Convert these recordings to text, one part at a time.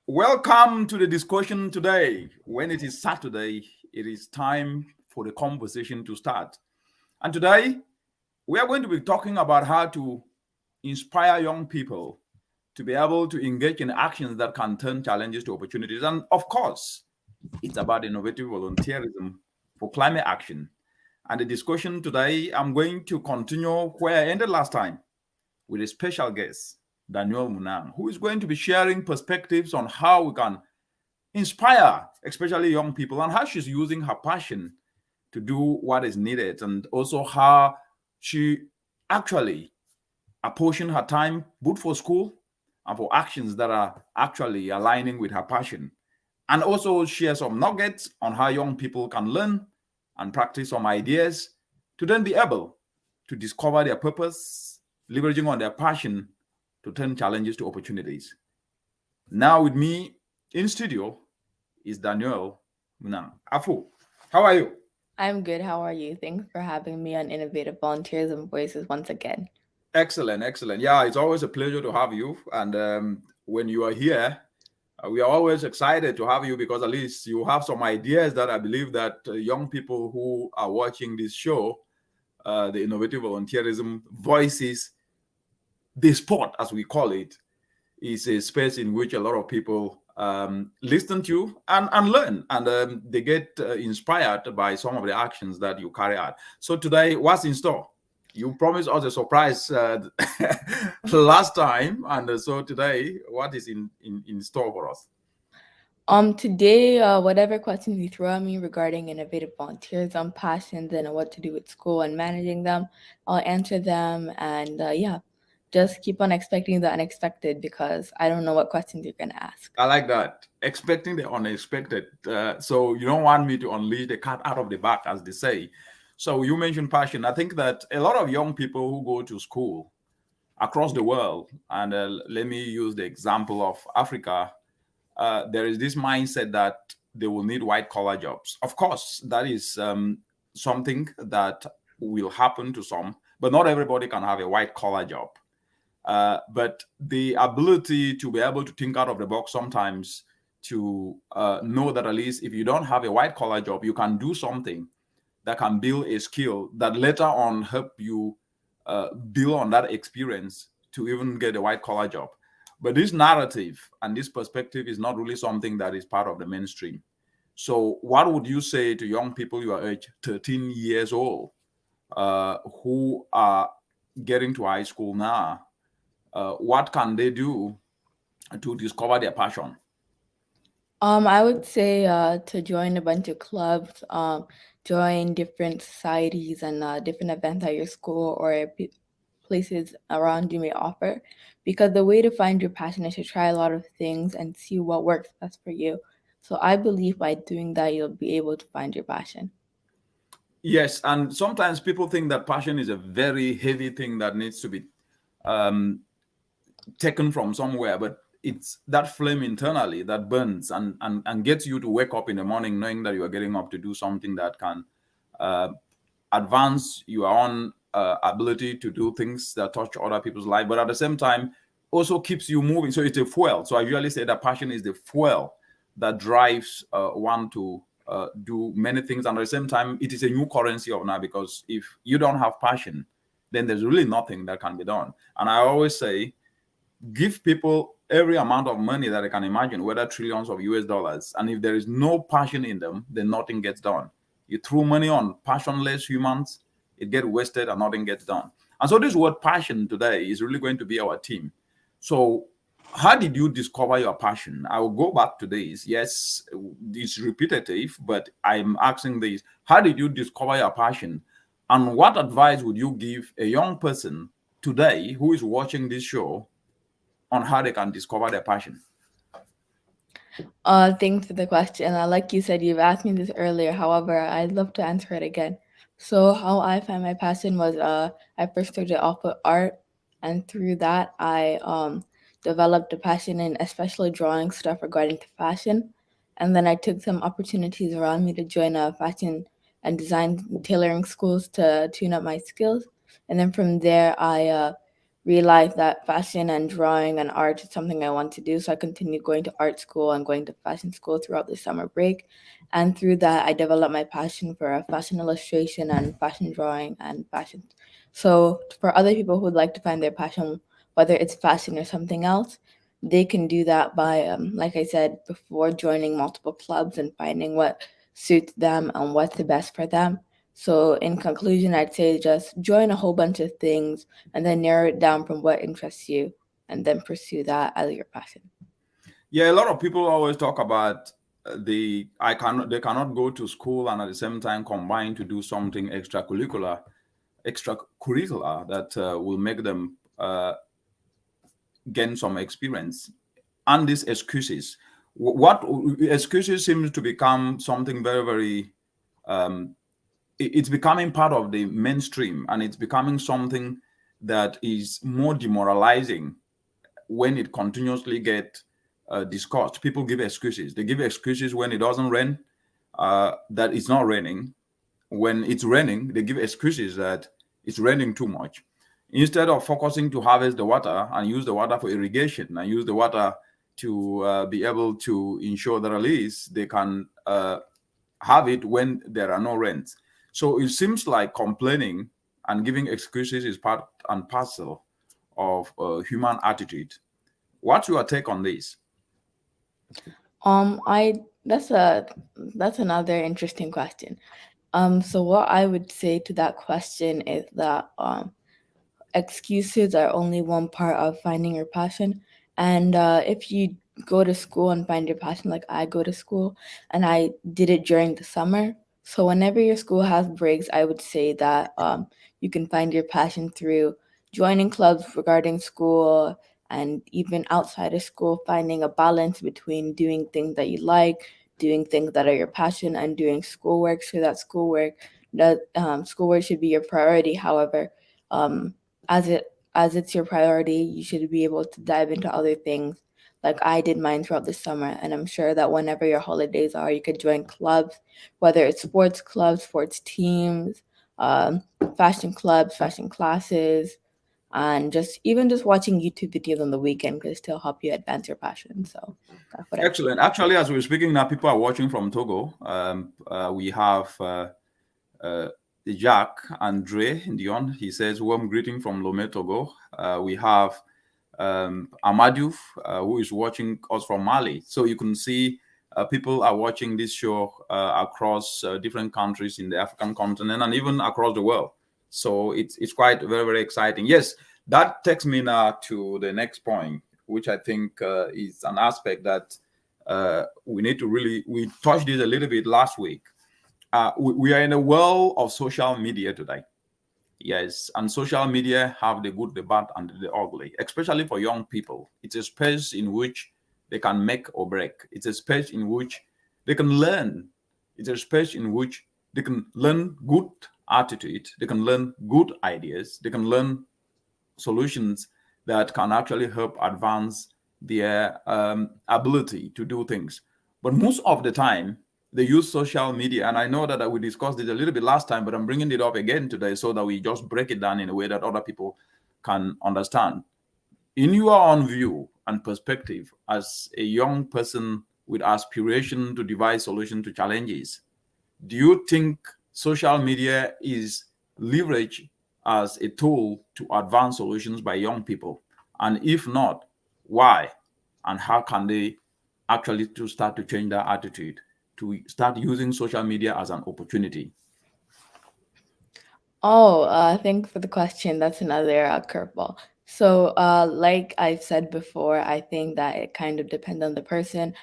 Welcome to the discussion today. When it is Saturday, it is time for the conversation to start. And today, we are going to be talking about how to inspire young people to be able to engage in actions that can turn challenges to opportunities. And of course, it's about innovative volunteerism for climate action. And the discussion today, I'm going to continue where I ended last time with a special guest, Daniel Munang, who is going to be sharing perspectives on how we can inspire, especially young people, and how she's using her passion to do what is needed, and also how she actually apportion her time both for school and for actions that are actually aligning with her passion. And also share some nuggets on how young people can learn and practice some ideas to then be able to discover their purpose, leveraging on their passion to turn challenges to opportunities. Now with me in studio is Daniel Munang. Afu, how are you? I'm good. How are you? Thanks for having me on Innovative Volunteerism Voices once again. Excellent, excellent. Yeah, it's always a pleasure to have you. And when you are here, we are always excited to have you because at least you have some ideas that I believe that young people who are watching this show, the Innovative Volunteerism Voices, the sport as we call it, is a space in which a lot of people listen to and learn, and they get inspired by some of the actions that you carry out. So today, what's in store? You promised us a surprise last time, and so today, what is in store for us? Today, whatever questions you throw at me regarding innovative volunteerism, passions, and what to do with school and managing them, I'll answer them. And yeah, just keep on expecting the unexpected because I don't know what questions you're gonna ask. I like that. Expecting the unexpected. So you don't want me to unleash the cat out of the bag, as they say. So you mentioned passion. I think that a lot of young people who go to school across the world, and let me use the example of Africa, there is this mindset that they will need white collar jobs. Of course, that is something that will happen to some, but not everybody can have a white collar job. But the ability to be able to think out of the box sometimes, to know that at least if you don't have a white collar job, you can do something that can build a skill that later on help you build on that experience to even get a white collar job. But this narrative and this perspective is not really something that is part of the mainstream. So what would you say to young people your age, 13 years old, who are getting to high school now? What can they do to discover their passion? I would say to join a bunch of clubs, join different societies and different events at your school or places around you may offer, because the way to find your passion is to try a lot of things and see what works best for you. So I believe by doing that, you'll be able to find your passion. Yes, and sometimes people think that passion is a very heavy thing that needs to be um, taken from somewhere, but it's that flame internally that burns and gets you to wake up in the morning knowing that you are getting up to do something that can uh, advance your own ability to do things that touch other people's life, but at the same time also keeps you moving. So it's a fuel. So I usually say that passion is the fuel that drives one to do many things, and at the same time it is a new currency of now, because if you don't have passion, then there's really nothing that can be done. And I always say, give people every amount of money that they can imagine, whether trillions of US dollars, and if there is no passion in them, then nothing gets done. You throw money on passionless humans, it gets wasted and nothing gets done. And so this word passion today is really going to be our theme. So how did you discover your passion? I will go back to this. Yes, it's repetitive, but I'm asking this: how did you discover your passion, and what advice would you give a young person today who is watching this show on how they can discover their passion? Thanks for the question. Like you said, you've asked me this earlier. However, I'd love to answer it again. So, how I found my passion was I first started off with art, and through that, I developed a passion in especially drawing stuff regarding to fashion. And then I took some opportunities around me to join a fashion and design tailoring schools to tune up my skills. And then from there, I realized that fashion and drawing and art is something I want to do. So I continued going to art school and going to fashion school throughout the summer break. And through that, I developed my passion for fashion illustration and fashion drawing and fashion. So for other people who'd like to find their passion, whether it's fashion or something else, they can do that by, like I said before, joining multiple clubs and finding what suits them and what's the best for them. So in conclusion, I'd say just join a whole bunch of things and then narrow it down from what interests you and then pursue that as your passion. Yeah, a lot of people always talk about they cannot go to school and at the same time combine to do something extracurricular that will make them gain some experience. And these excuses, what excuses seems to become something very, very it's becoming part of the mainstream, and it's becoming something that is more demoralizing when it continuously get discussed. People give excuses. They give excuses when it doesn't rain, that it's not raining. When it's raining, they give excuses that it's raining too much. Instead of focusing to harvest the water and use the water for irrigation and use the water to be able to ensure that at least they can have it when there are no rains. So it seems like complaining and giving excuses is part and parcel of human attitude. What's your take on this? I that's another interesting question. So what I would say to that question is that excuses are only one part of finding your passion. And if you go to school and find your passion, like I go to school and I did it during the summer. So whenever your school has breaks, I would say that you can find your passion through joining clubs regarding school and even outside of school, finding a balance between doing things that you like, doing things that are your passion, and doing schoolwork. So that schoolwork should be your priority. However, um, as it as it's your priority, you should be able to dive into other things like I did mine throughout the summer. And I'm sure that whenever your holidays are, you could join clubs, whether it's sports clubs, sports teams, um, fashion clubs, fashion classes, and just watching YouTube videos on the weekend could still help you advance your passion. So that's what I think. Excellent. Actually, as we're speaking now, people are watching from Togo. We have uh, Jack Andre Dion. He says, warm greeting from Lomé, Togo. We have Amadou, who is watching us from Mali. So you can see people are watching this show across different countries in the African continent and even across the world. So it's quite very, very exciting. Yes, that takes me now to the next point, which I think is an aspect that we need to we touched this a little bit last week. We are in a world of social media today. Yes, and social media have the good, the bad, and the ugly, especially for young people. It's a space in which they can make or break. It's a space in which they can learn. It's a space in which they can learn good attitude. They can learn good ideas. They can learn solutions that can actually help advance their ability to do things. But most of the time, they use social media. And I know that we discussed it a little bit last time, but I'm bringing it up again today so that we just break it down in a way that other people can understand. In your own view and perspective, as a young person with aspiration to devise solutions to challenges, do you think social media is leveraged as a tool to advance solutions by young people? And if not, why? And how can they actually to start to change their attitude, to start using social media as an opportunity? Oh, thanks for the question. That's another curveball. So, like I said before, I think that it kind of depends on the person.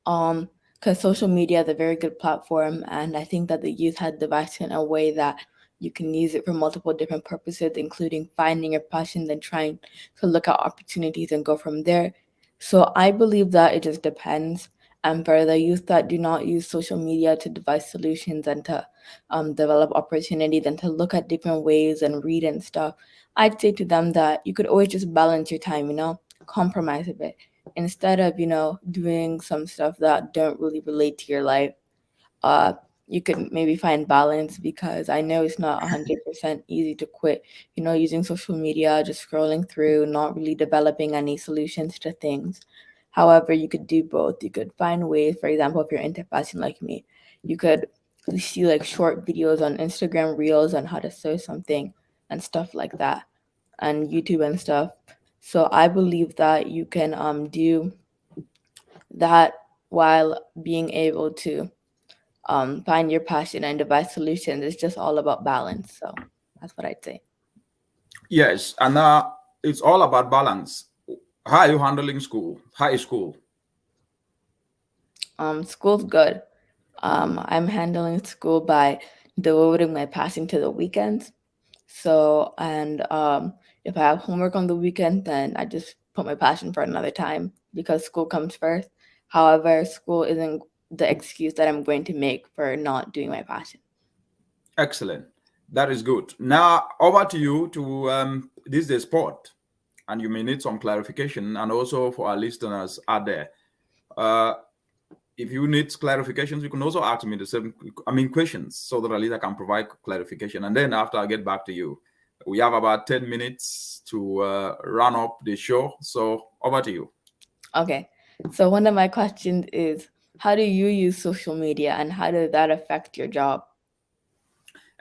Because social media is a very good platform, and I think that the youth had devised it in a way that you can use it for multiple different purposes, including finding your passion, then trying to look at opportunities and go from there. So I believe that it just depends. And for the youth that do not use social media to devise solutions and to develop opportunities and to look at different ways and read and stuff, I'd say to them that you could always just balance your time, compromise a bit instead of doing some stuff that don't really relate to your life. you could maybe find balance, because I know it's not 100% easy to quit, using social media, just scrolling through, not really developing any solutions to things. However, you could do both. You could find ways, for example, if you're into fashion like me, you could see like short videos on Instagram Reels on how to sew something and stuff like that, and YouTube and stuff. So I believe that you can do that while being able to find your passion and devise solutions. It's just all about balance. So that's what I'd say. Yes, and it's all about balance. How are you handling school? How is school? School's good. I'm handling school by devoting my passion to the weekends. So, and if I have homework on the weekend, then I just put my passion for another time, because school comes first. However, school isn't the excuse that I'm going to make for not doing my passion. Excellent. That is good. Now over to you to this is a sport, and you may need some clarification, and also for our listeners out there. Uh, if you need clarifications, you can also ask me the same, questions, so that at least I can provide clarification. And then after I get back to you, we have about 10 minutes to run up the show. So over to you. Okay. So one of my questions is, how do you use social media and how does that affect your job?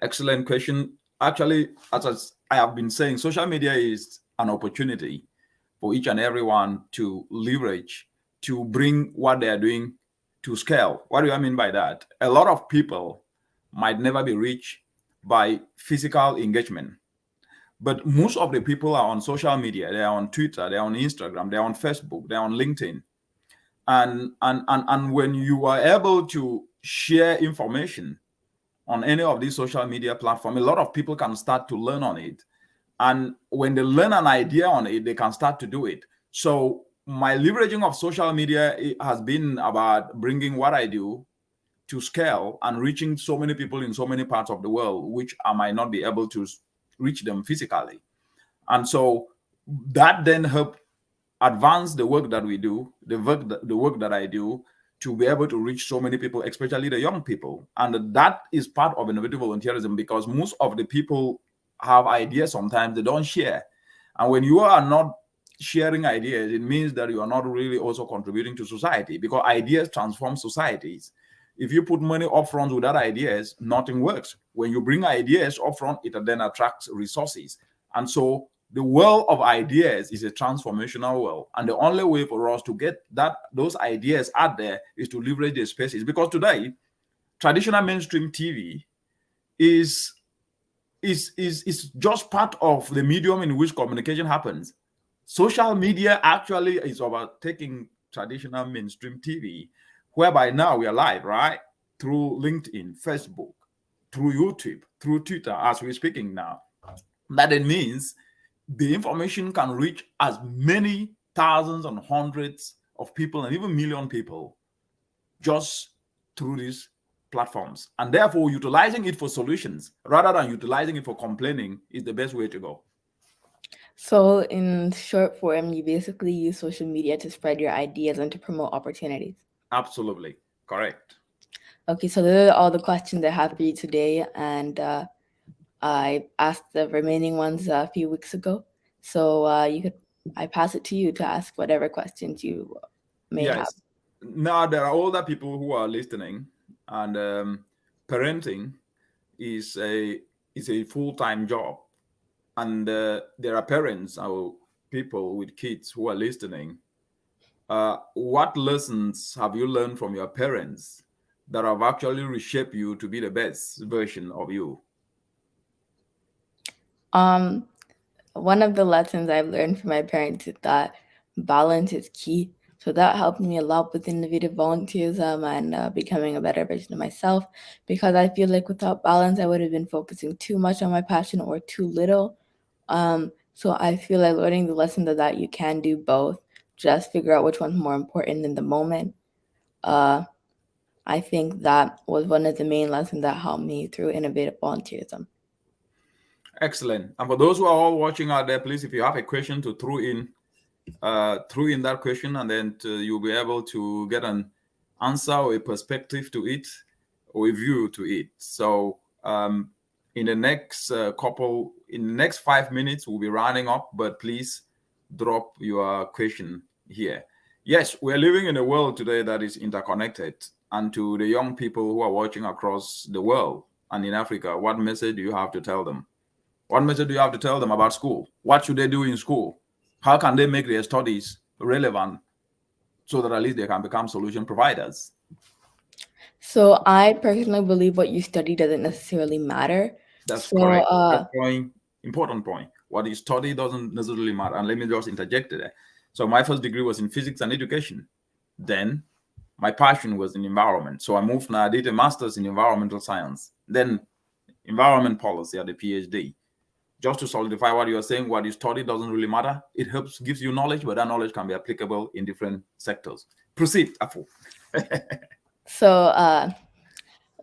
Excellent question. Actually, as I have been saying, social media is an opportunity for each and everyone to leverage, to bring what they are doing to scale. What do I mean by that? A lot of people might never be reached by physical engagement, but most of the people are on social media. They are on Twitter, they're on Instagram, they're on Facebook, they're on LinkedIn. And when you are able to share information on any of these social media platforms, a lot of people can start to learn on it. And when they learn an idea on it, they can start to do it. So my leveraging of social media has been about bringing what I do to scale and reaching so many people in so many parts of the world, which I might not be able to reach them physically. And so that then helped advance the work that we do, the work that I do, to be able to reach so many people, especially the young people. And that is part of innovative volunteerism, because most of the people have ideas, sometimes they don't share. And when you are not sharing ideas, it means that you are not really also contributing to society, because ideas transform societies. If you put money upfront without ideas, nothing works. When you bring ideas upfront, it then attracts resources. And so the world of ideas is a transformational world, and the only way for us to get those ideas out there is to leverage the spaces. Because today, traditional mainstream TV is just part of the medium in which communication happens. Social media actually is about taking traditional mainstream TV, whereby now we are live, right? Through LinkedIn, Facebook, through YouTube, through Twitter, as we're speaking now. That it means the information can reach as many thousands and hundreds of people and even million people just through these platforms. And therefore, utilizing it for solutions rather than utilizing it for complaining is the best way to go. So in short form, you basically use social media to spread your ideas and to promote opportunities. Absolutely. Correct. Okay, so those are all the questions I have for you today. And I asked the remaining ones a few weeks ago. So I pass it to you to ask whatever questions you may have. Yes. Now, there are older people who are listening, and parenting is a full-time job. And there are parents or people with kids who are listening. What lessons have you learned from your parents that have actually reshaped you to be the best version of you? One of the lessons I've learned from my parents is that balance is key. So that helped me a lot with innovative volunteerism and becoming a better version of myself, because I feel like without balance, I would have been focusing too much on my passion or too little. So I feel like learning the lesson that you can do both, just figure out which one's more important in the moment. I think that was one of the main lessons that helped me through innovative volunteerism. Excellent. And for those who are all watching out there, please, if you have a question, to throw in that question, and then you'll be able to get an answer or a perspective to it. or a view to it. So in the next in the next 5 minutes, we'll be rounding up, but please drop your question here. Yes, we're living in a world today that is interconnected. And to the young people who are watching across the world and in Africa, what message do you have to tell them? What message do you have to tell them about school? What should they do in school? How can they make their studies relevant so that at least they can become solution providers? So I personally believe what you study doesn't necessarily matter. That's So correct. That point, important point. What you study doesn't necessarily matter. And let me just interject there. So my first degree was in physics and education. Then my passion was in environment. So I moved now, I did a master's in environmental science, then environment policy at the PhD. Just to solidify what you're saying, what you study doesn't really matter. It helps, gives you knowledge, but that knowledge can be applicable in different sectors. Proceed, Afu. So,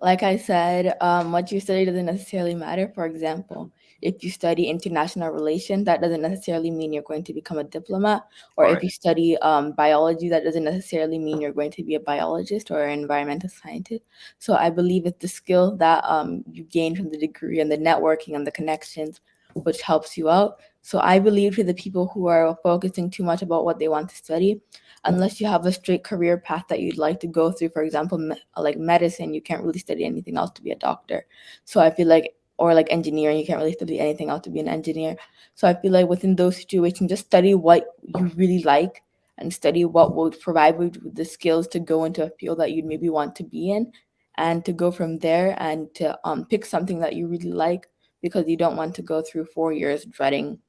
like I said, what you study doesn't necessarily matter. For example, if you study international relations, that doesn't necessarily mean you're going to become a diplomat. Or if you study biology, that doesn't necessarily mean you're going to be a biologist or an environmental scientist. So I believe it's the skill that you gain from the degree and the networking and the connections, which helps you out. So I believe to the people who are focusing too much about what they want to study, unless you have a straight career path that you'd like to go through, for example, like medicine, you can't really study anything else to be a doctor. So I feel like, or like engineering, you can't really study anything else to be an engineer. So I feel like within those situations, just study what you really like and study what will provide you with the skills to go into a field that you'd maybe want to be in, and to go from there and to pick something that you really like, because you don't want to go through 4 years dreading,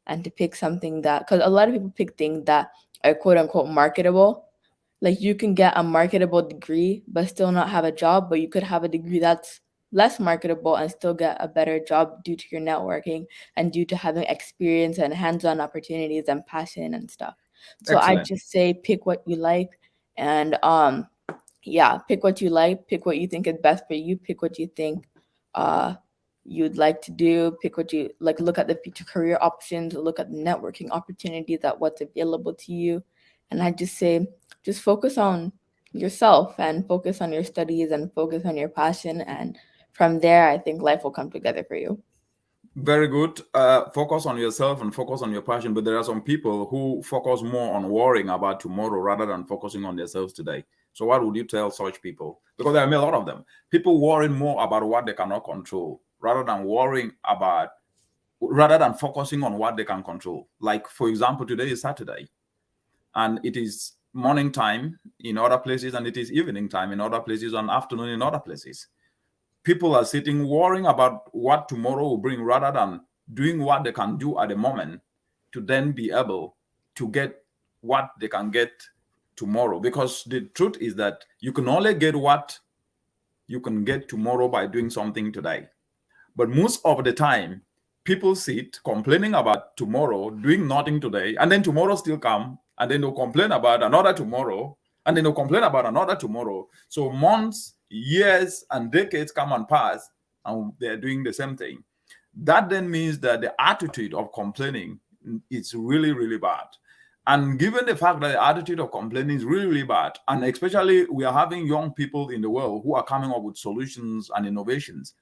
and to pick something that, because a lot of people pick things that are quote unquote marketable. Like you can get a marketable degree but still not have a job, but you could have a degree that's less marketable and still get a better job due to your networking and due to having experience and hands-on opportunities and passion and stuff. So I just say pick what you like, and yeah, pick what you like, pick what you think is best for you, pick what you think uh you'd like to do, pick what you like, look at the future career options, look at the networking opportunities, at what's available to you. And I just say just focus on yourself and focus on your studies and focus on your passion, and from there I think life will come together for you. Very good. Focus on yourself and focus on your passion. But there are some people who focus more on worrying about tomorrow rather than focusing on themselves today. So what would you tell such people? Because there are a lot of them. People worrying more about what they cannot control rather than focusing on what they can control. Like, for example, today is Saturday and it is morning time in other places and it is evening time in other places and afternoon in other places. People are sitting worrying about what tomorrow will bring rather than doing what they can do at the moment to then be able to get what they can get tomorrow. Because the truth is that you can only get what you can get tomorrow by doing something today. But most of the time, people sit complaining about tomorrow, doing nothing today, and then tomorrow still come, and then they'll complain about another tomorrow, and then they'll complain about another tomorrow. So months, years, and decades come and pass, and they're doing the same thing. That then means that the attitude of complaining is really, really bad. And given the fact that the attitude of complaining is really, really bad, and especially we are having young people in the world who are coming up with solutions and innovations,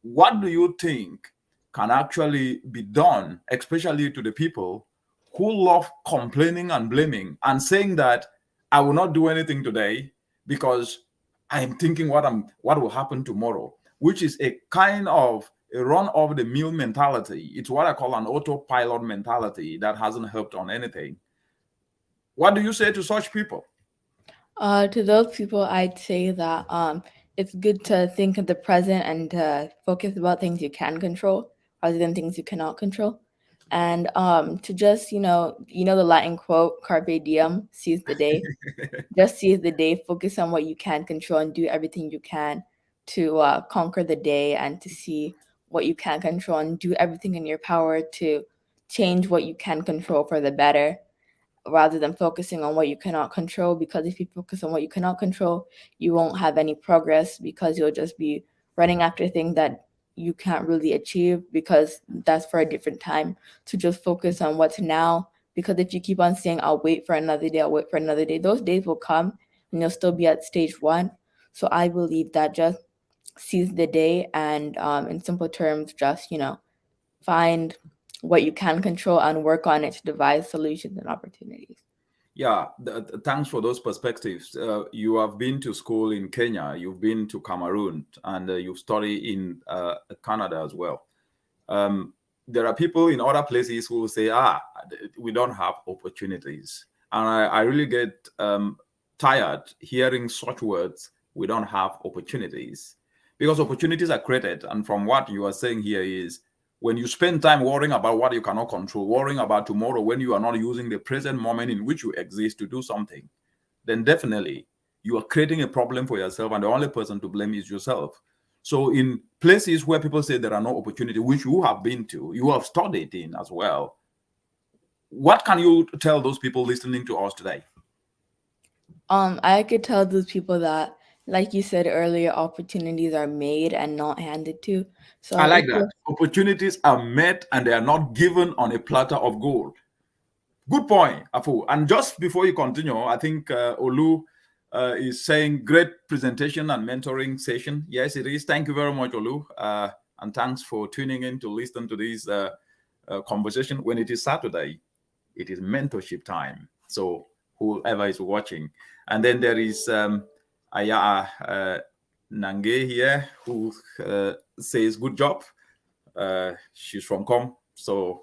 what do you think can actually be done, especially to the people who love complaining and blaming and saying that I will not do anything today because I'm thinking what will happen tomorrow, which is a kind of a run-of-the-mill mentality. It's what I call an autopilot mentality that hasn't helped on anything. What do you say to such people? To those people, I'd say that it's good to think of the present and to focus about things you can control rather than things you cannot control. And to just, the Latin quote, carpe diem, seize the day. Just seize the day, focus on what you can control, and do everything you can to conquer the day and to see what you can control, and do everything in your power to change what you can control for the better, rather than focusing on what you cannot control. Because if you focus on what you cannot control, you won't have any progress, because you'll just be running after things that you can't really achieve, because that's for a different time. To just focus on what's now, because if you keep on saying I'll wait for another day, I'll wait for another day, those days will come and you'll still be at stage one. So I believe that just seize the day and, in simple terms, just, find what you can control and work on it to devise solutions and opportunities. Yeah, thanks for those perspectives. You have been to school in Kenya, you've been to Cameroon, and you've studied in Canada as well. There are people in other places who say, we don't have opportunities. And I really get tired hearing such words, we don't have opportunities. Because opportunities are created. And from what you are saying here is, when you spend time worrying about what you cannot control, worrying about tomorrow when you are not using the present moment in which you exist to do something, then definitely you are creating a problem for yourself, and the only person to blame is yourself. So in places where people say there are no opportunity, which you have been to, you have studied in as well, what can you tell those people listening to us today? I could tell those people that, like you said earlier, opportunities are made and not handed to. So I if like that. Opportunities are met and they are not given on a platter of gold. Good point, Afu. And just before you continue, I think Olu is saying great presentation and mentoring session. Yes, it is. Thank you very much, Olu. And thanks for tuning in to listen to this conversation. When it is Saturday, it is mentorship time. So whoever is watching. And then there is Aya Nange here who says, good job. She's from Com. So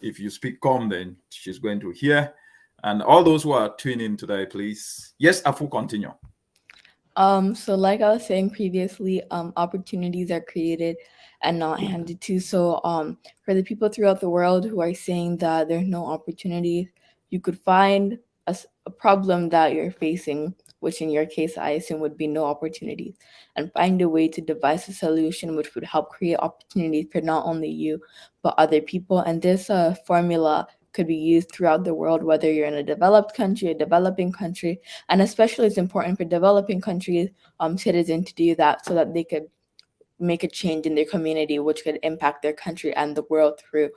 if you speak Com, then she's going to hear. And all those who are tuning in today, please. Yes, Afu, continue. So like I was saying previously, opportunities are created and not handed to. So for the people throughout the world who are saying that there's no opportunities, you could find a problem that you're facing, which in your case I assume would be no opportunities, and find a way to devise a solution which would help create opportunities for not only you but other people. And this formula could be used throughout the world, whether you're in a developed country, a developing country, and especially it's important for developing countries, citizens to do that so that they could make a change in their community, which could impact their country and the world through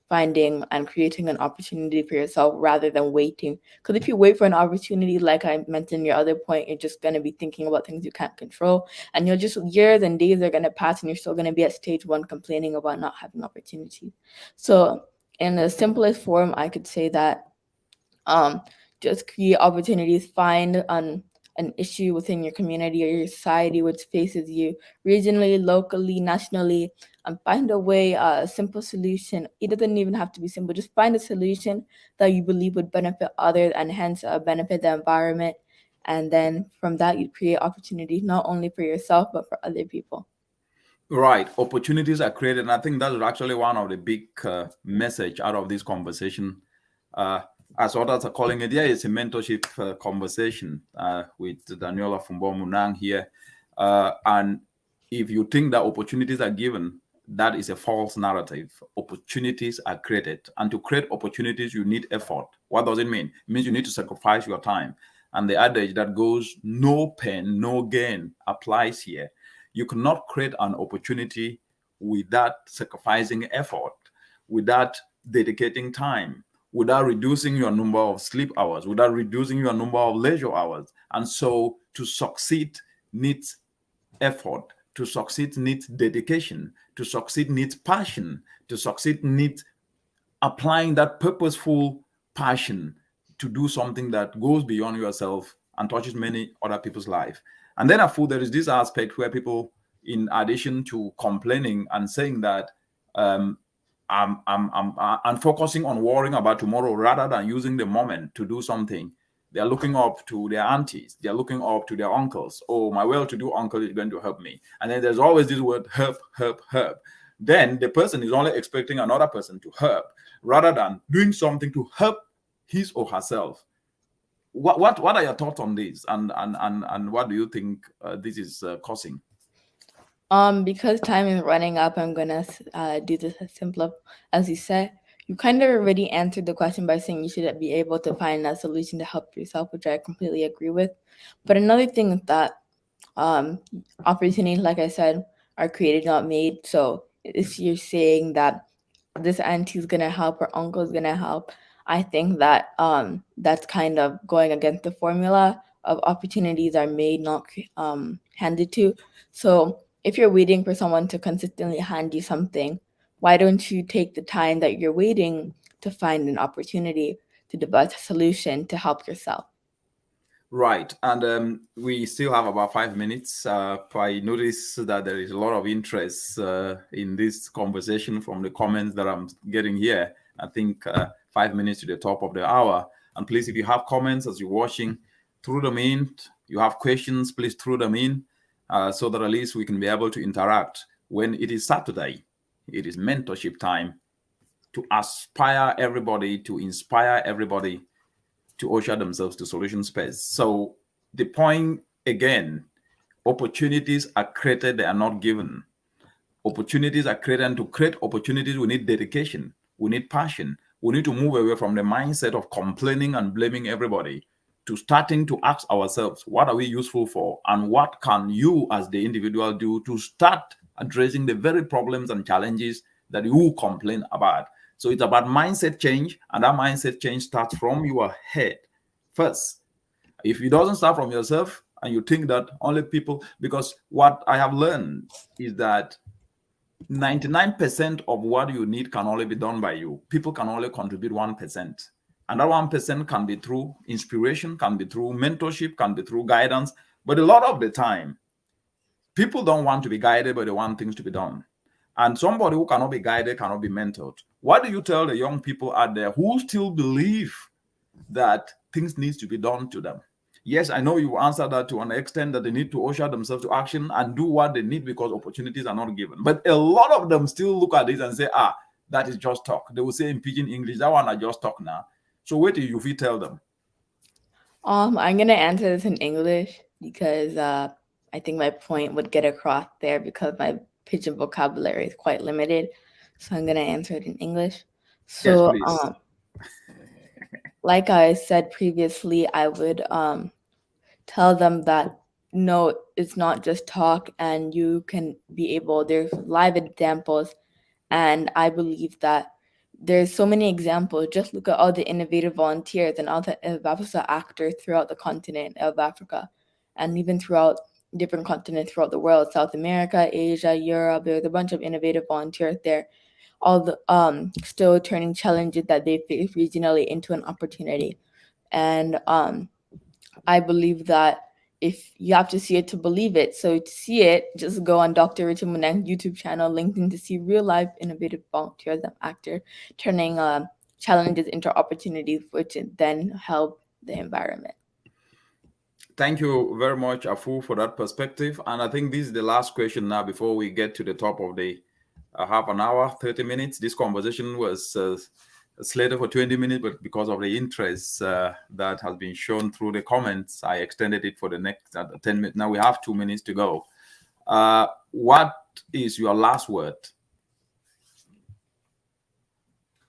finding and creating an opportunity for yourself rather than waiting. Because if you wait for an opportunity, like I mentioned in your other point, you're just going to be thinking about things you can't control, and you'll just, years and days are going to pass and you're still going to be at stage one complaining about not having opportunities. So in the simplest form, I could say that just create opportunities, find an issue within your community or your society which faces you regionally, locally, nationally, and find a way, a simple solution. It doesn't even have to be simple. Just find a solution that you believe would benefit others and hence benefit the environment. And then from that, you create opportunities not only for yourself, but for other people. Right. Opportunities are created. And I think that's actually one of the big message out of this conversation. As others are calling it, yeah, it's a mentorship conversation with Daniela Fumbo Munang here. And if you think that opportunities are given, that is a false narrative. Opportunities are created. And to create opportunities, you need effort. What does it mean? It means you need to sacrifice your time. And the adage that goes, no pain, no gain, applies here. You cannot create an opportunity without sacrificing effort, without dedicating time, without reducing your number of sleep hours, without reducing your number of leisure hours. And so to succeed needs effort. To succeed needs dedication. To succeed needs passion. To succeed needs applying that purposeful passion to do something that goes beyond yourself and touches many other people's life. And then I feel there is this aspect where people, in addition to complaining and saying that I'm focusing on worrying about tomorrow rather than using the moment to do something, they're looking up to their aunties. They're looking up to their uncles. Oh, my well-to-do uncle is going to help me. And then there's always this word, help, help, help. Then the person is only expecting another person to help rather than doing something to help his or herself. What are your thoughts on this? And what do you think this is causing? Because time is running up, I'm gonna do this as simple as you said. You kind of already answered the question by saying you should be able to find a solution to help yourself, which I completely agree with. But another thing is that opportunities, like I said, are created, not made. So if you're saying that this auntie is gonna help or uncle is gonna help, I think that that's kind of going against the formula of opportunities are made, not handed to. So if you're waiting for someone to consistently hand you something, why don't you take the time that you're waiting to find an opportunity to develop a solution to help yourself? Right. And we still have about 5 minutes. I notice that there is a lot of interest in this conversation from the comments that I'm getting here. I think 5 minutes to the top of the hour. And please, if you have comments as you're watching, throw them in. You have questions, please throw them in so that at least we can be able to interact. When it is Saturday, it is mentorship time to aspire everybody, to inspire everybody to usher themselves to solution space. So the point again, opportunities are created, they are not given. Opportunities are created, and to create opportunities, we need dedication, we need passion. We need to move away from the mindset of complaining and blaming everybody to starting to ask ourselves, what are we useful for? And what can you as the individual do to start addressing the very problems and challenges that you complain about? So it's about mindset change, and that mindset change starts from your head first. If it doesn't start from yourself and you think that only people, because what I have learned is that 99% of what you need can only be done by you. People can only contribute 1%. And that 1% can be through inspiration, can be through mentorship, can be through guidance. But a lot of the time, people don't want to be guided, but they want things to be done. And somebody who cannot be guided cannot be mentored. What do you tell the young people out there who still believe that things need to be done to them? Yes, I know you answered that to an extent that they need to usher themselves to action and do what they need because opportunities are not given. But a lot of them still look at this and say, that is just talk. They will say in pidgin English, that one I just talk now. So wait till you tell them. I'm gonna answer this in English because I think my point would get across there because my pidgin vocabulary is quite limited. So I'm gonna answer it in English. Yes, So please. like I said previously, I would tell them that no, it's not just talk, and you can be able. There's live examples, and I believe that there's so many examples. Just look at all the innovative volunteers and all the Baphosa actors throughout the continent of Africa, and even throughout different continents throughout the world, South America, Asia, Europe. There's a bunch of innovative volunteers there, all the still turning challenges that they face regionally into an opportunity. And I believe that if you have to see it to believe it, so to see it, just go on Dr. Richard Munang's YouTube channel, LinkedIn, to see real life innovative volunteers and actors turning challenges into opportunities, which then help the environment. Thank you very much, Afu, for that perspective. And I think this is the last question now before we get to the top of the half an hour, 30 minutes. This conversation was slated for 20 minutes, but because of the interest that has been shown through the comments, I extended it for the next 10 minutes. Now we have 2 minutes to go. What is your last word?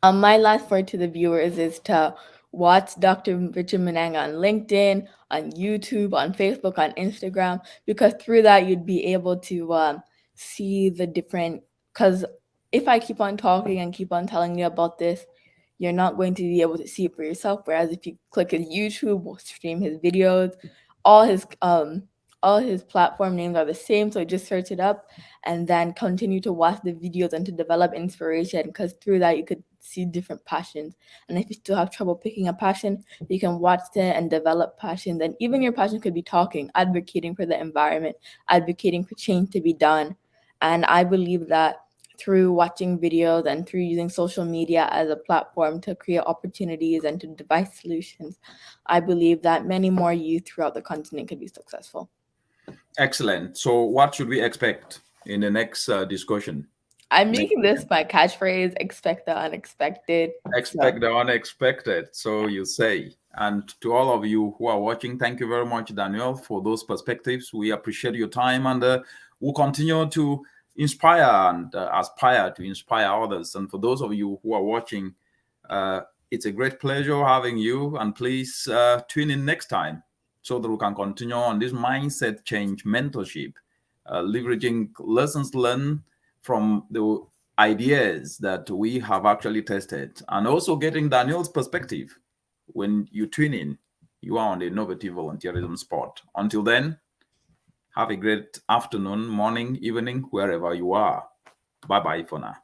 My last word to the viewers is to watch Dr. Richard Munang on LinkedIn, on YouTube, on Facebook, on Instagram, because through that you'd be able to see the different, because if I keep on talking and keep on telling you about this, you're not going to be able to see it for yourself. Whereas if you click his YouTube or stream his videos, all his platform names are the same. So just search it up and then continue to watch the videos and to develop inspiration, because through that you could see different passions. And if you still have trouble picking a passion, you can watch it and develop passions. And even your passion could be talking, advocating for the environment, advocating for change to be done. And I believe that through watching videos and through using social media as a platform to create opportunities and to devise solutions, I believe that many more youth throughout the continent could be successful. Excellent. So what should we expect in the next discussion? I'm making this my catchphrase: expect the unexpected. Expect the unexpected, so you say. And to all of you who are watching, thank you very much, Daniel, for those perspectives. We appreciate your time, and we'll continue to inspire and aspire to inspire others. And for those of you who are watching, it's a great pleasure having you. And please tune in next time so that we can continue on this mindset change mentorship, leveraging lessons learned from the ideas that we have actually tested, and also getting Daniel's perspective when you tune in. You are on the Innovative Volunteerism Spot. Until then, have a great afternoon, morning, evening, wherever you are. Bye-bye for now.